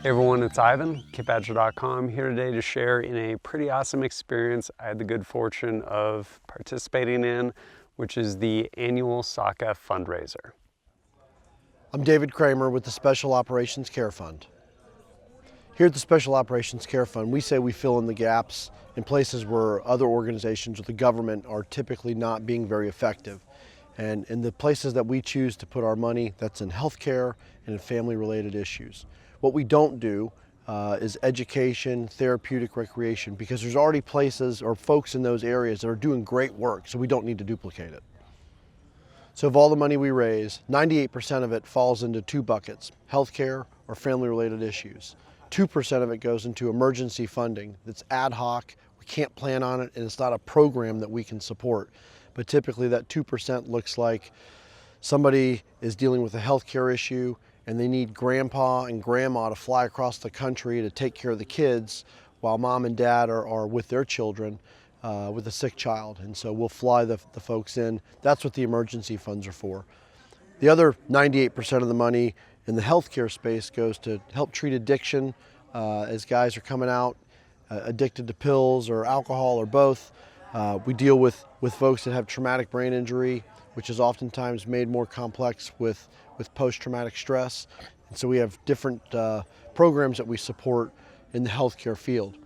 Hey everyone, it's Ivan, KipBadger.com, here today to share in a pretty awesome experience I had the good fortune of participating in, which is the annual SOC-F Fundraiser. I'm David Kramer with the Special Operations Care Fund. Here at the Special Operations Care Fund, we say we fill in the gaps in places where other organizations or the government are typically not being very effective. And in the places that we choose to put our money, that's in healthcare and in family-related issues. What we don't do is education, therapeutic recreation, because there's already places or folks in those areas that are doing great work, so we don't need to duplicate it. So of all the money we raise, 98% of it falls into two buckets: healthcare or family-related issues. 2% of it goes into emergency funding that's ad hoc, we can't plan on it, and it's not a program that we can support. But typically that 2% looks like somebody is dealing with a healthcare issue and they need grandpa and grandma to fly across the country to take care of the kids while mom and dad are with their children with a sick child. And so we'll fly the folks in. That's what the emergency funds are for. The other 98% of the money in the healthcare space goes to help treat addiction as guys are coming out addicted to pills or alcohol or both. We deal with folks that have traumatic brain injury, which is oftentimes made more complex with post-traumatic stress. And so we have different programs that we support in the healthcare field.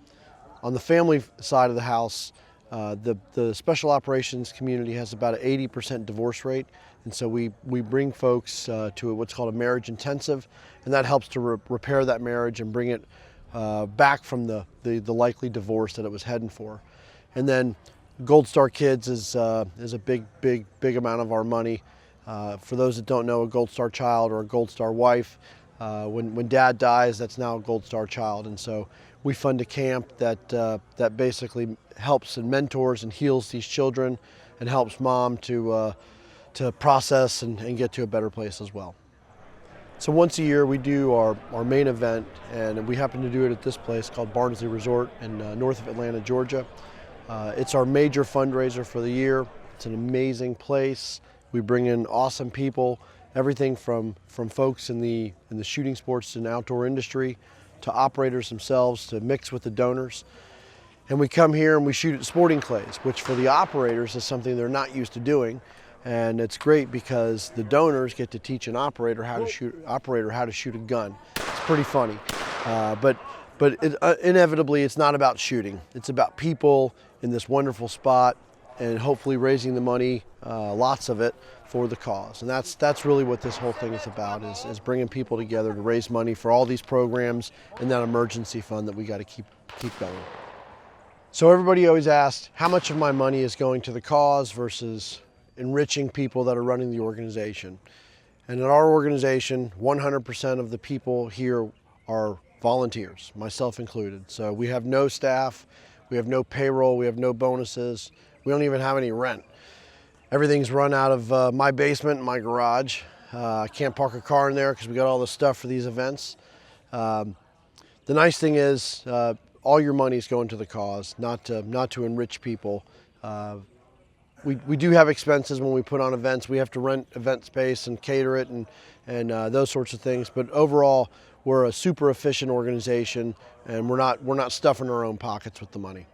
On the family side of the house, the special operations community has about an 80% divorce rate. And so we bring folks to what's called a marriage intensive, and that helps to repair that marriage and bring it back from the likely divorce that it was heading for. And then Gold Star Kids is a big amount of our money. For those that don't know, a Gold Star child or a Gold Star wife, when dad dies, that's now a Gold Star child. And so we fund a camp that basically helps and mentors and heals these children and helps mom to process and get to a better place as well. So once a year we do our main event, and we happen to do it at this place called Barnsley Resort in north of Atlanta, Georgia. It's our major fundraiser for the year. It's an amazing place. We bring in awesome people, everything from folks in the shooting sports and outdoor industry to operators themselves to mix with the donors. And we come here and we shoot at sporting clays, which for the operators is something they're not used to doing. And it's great because the donors get to teach an operator how to shoot a gun. It's pretty funny, but inevitably it's not about shooting. It's about people in this wonderful spot and hopefully raising the money, lots of it, for the cause. And that's really what this whole thing is about, is bringing people together to raise money for all these programs and that emergency fund that we got to keep going. So everybody always asks, how much of my money is going to the cause versus enriching people that are running the organization? And in our organization, 100% of the people here are volunteers, myself included. So we have no staff, we have no payroll, we have no bonuses, we don't even have any rent. Everything's run out of my basement and my garage. I can't park a car in there because we got all the stuff for these events. The nice thing is all your money is going to the cause, not to enrich people. We do have expenses when we put on events. We have to rent event space and cater it and those sorts of things. But overall, we're a super efficient organization, and we're not stuffing our own pockets with the money.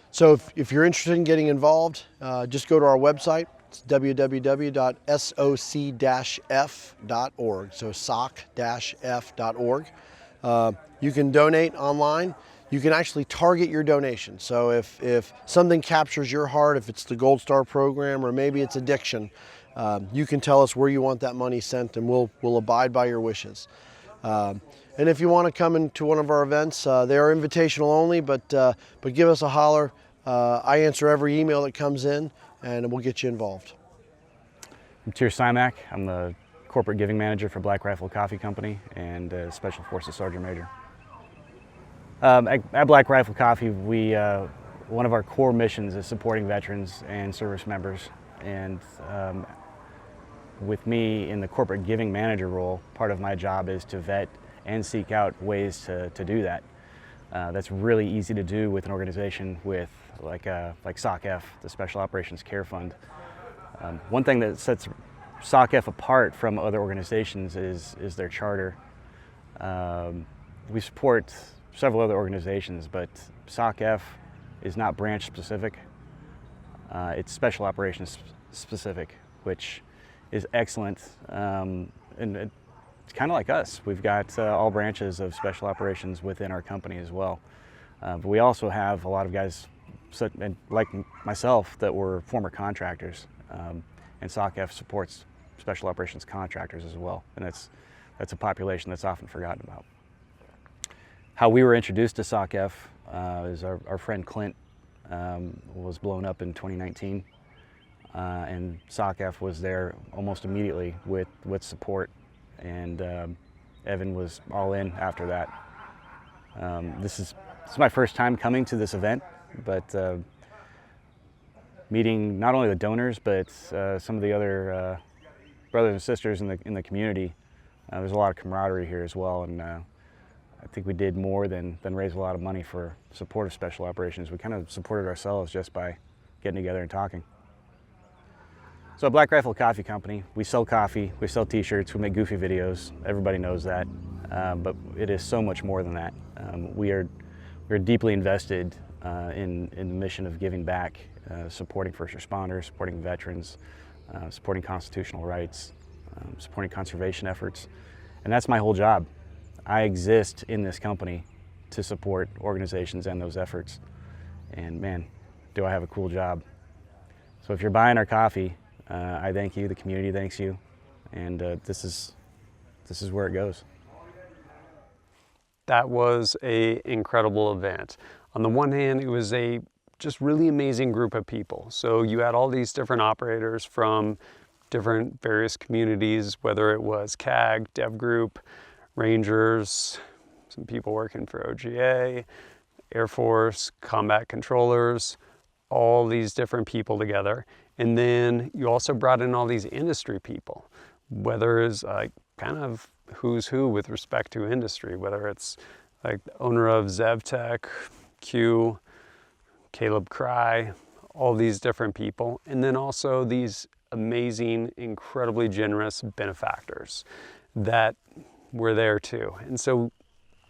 So if you're interested in getting involved, just go to our website. It's www.soc-f.org. So soc-f.org. You can donate online. You can actually target your donation. So if something captures your heart, if it's the Gold Star program or maybe it's addiction, you can tell us where you want that money sent, and we'll abide by your wishes. And if you want to come into one of our events, they are invitational only, but give us a holler. I answer every email that comes in, and we'll get you involved. I'm Tier Simak. I'm the corporate giving manager for Black Rifle Coffee Company and Special Forces Sergeant Major. At Black Rifle Coffee, one of our core missions is supporting veterans and service members. And with me in the corporate giving manager role, part of my job is to vet and seek out ways to do that. That's really easy to do with an organization with like SOC-F, the Special Operations Care Fund. One thing that sets SOC-F apart from other organizations is their charter. we support several other organizations, but SOC-F is not branch specific. It's special operations specific, which is excellent. And it's kind of like us. We've got all branches of special operations within our company as well. But we also have a lot of guys, like myself, that were former contractors. And SOC-F supports special operations contractors as well. And that's a population that's often forgotten about. How we were introduced to SOC-F is our friend Clint was blown up in 2019. And SOC-F was there almost immediately with support. And Evan was all in after that. This is my first time coming to this event, but meeting not only the donors, but some of the other brothers and sisters in the community. There's a lot of camaraderie here as well, and I think we did more than raise a lot of money for support of special operations. We kind of supported ourselves just by getting together and talking. So Black Rifle Coffee Company, we sell coffee, we sell t-shirts, we make goofy videos. Everybody knows that, but it is so much more than that. We're deeply invested in the mission of giving back, supporting first responders, supporting veterans, supporting constitutional rights, supporting conservation efforts, and that's my whole job. I exist in this company to support organizations and those efforts, and man, do I have a cool job. So if you're buying our coffee, I thank you, the community thanks you, and this is where it goes. That was an incredible event. On the one hand, it was a just really amazing group of people. So you had all these different operators from different various communities, whether it was CAG, Dev Group, Rangers, some people working for OGA, Air Force, combat controllers, all these different people together. And then you also brought in all these industry people, whether it's like kind of who's who with respect to industry, whether it's like the owner of ZevTech, Q, Caleb Cry, all these different people. And then also these amazing, incredibly generous benefactors that were there too. And so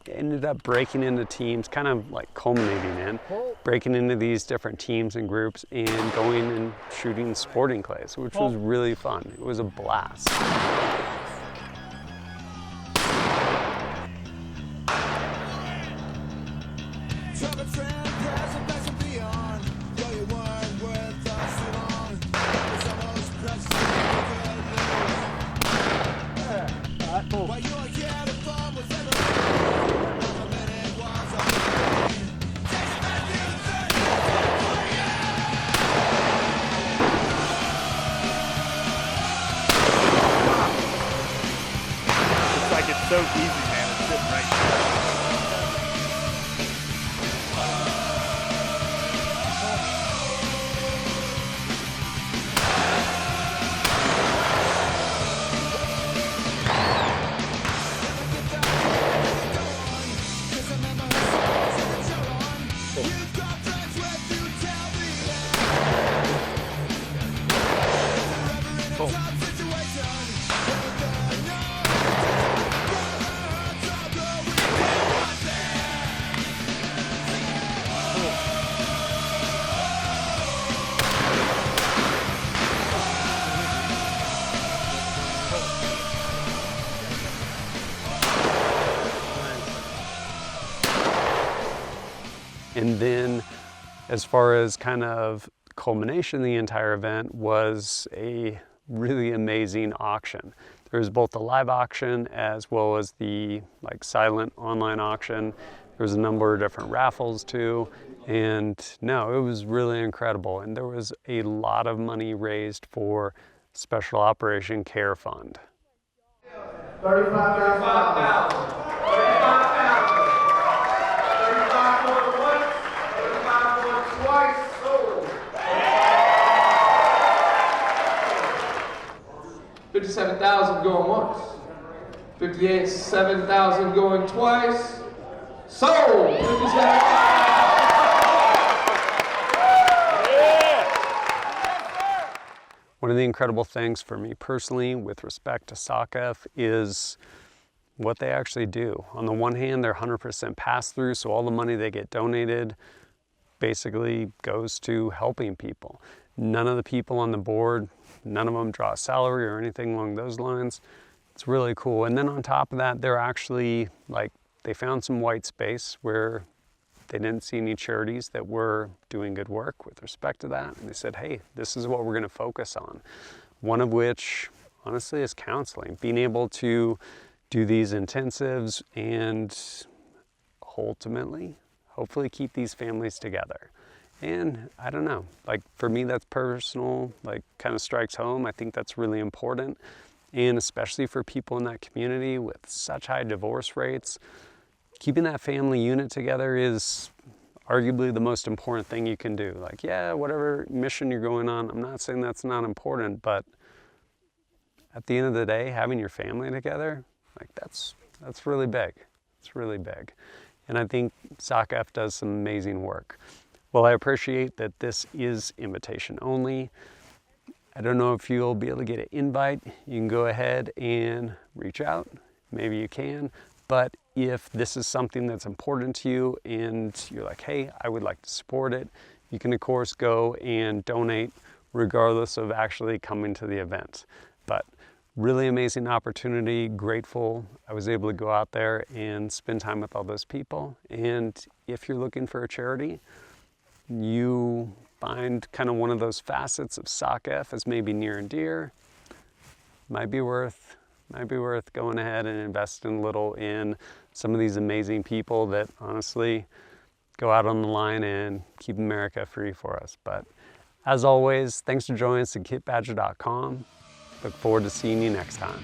ended up breaking into teams, kind of like culminating in breaking into these different teams and groups and going and shooting sporting clays, which was really fun. It was a blast. It's so easy, man. It's sitting right there. And then as far as kind of culmination of the entire event was a really amazing auction. There was both the live auction as well as the like silent online auction. There was a number of different raffles too. And no, it was really incredible. And there was a lot of money raised for Special Operation Care Fund. 35,000. 35 going once, 35 going twice, sold. 57,000 going once. 57,000 going twice. Sold. 57,000. One of the incredible things for me personally with respect to SOC-F is what they actually do. On the one hand, they're 100% pass through, so all the money they get donated basically goes to helping people. None of the people on the board, none of them draw a salary or anything along those lines. It's really cool. And then on top of that, they're actually like, they found some white space where they didn't see any charities that were doing good work with respect to that. And they said, hey, this is what we're going to focus on. One of which, honestly, is counseling. Being able to do these intensives and ultimately, hopefully keep these families together. And I don't know, like for me, that's personal, like kind of strikes home. I think that's really important. And especially for people in that community with such high divorce rates, keeping that family unit together is arguably the most important thing you can do. Like, yeah, whatever mission you're going on, I'm not saying that's not important, but at the end of the day, having your family together, like that's really big. It's really big. And I think SOC-F does some amazing work. Well, I appreciate that this is invitation only. I don't know if you'll be able to get an invite. You can go ahead and reach out. Maybe you can. But if this is something that's important to you and you're like, hey, I would like to support it, you can of course go and donate regardless of actually coming to the event. But really amazing opportunity, grateful I was able to go out there and spend time with all those people. And if you're looking for a charity, you find kind of one of those facets of SOC-F as maybe near and dear, might be worth going ahead and investing a little in some of these amazing people that honestly go out on the line and keep America free for us. But as always, thanks for joining us at kitbadger.com. Look forward to seeing you next time.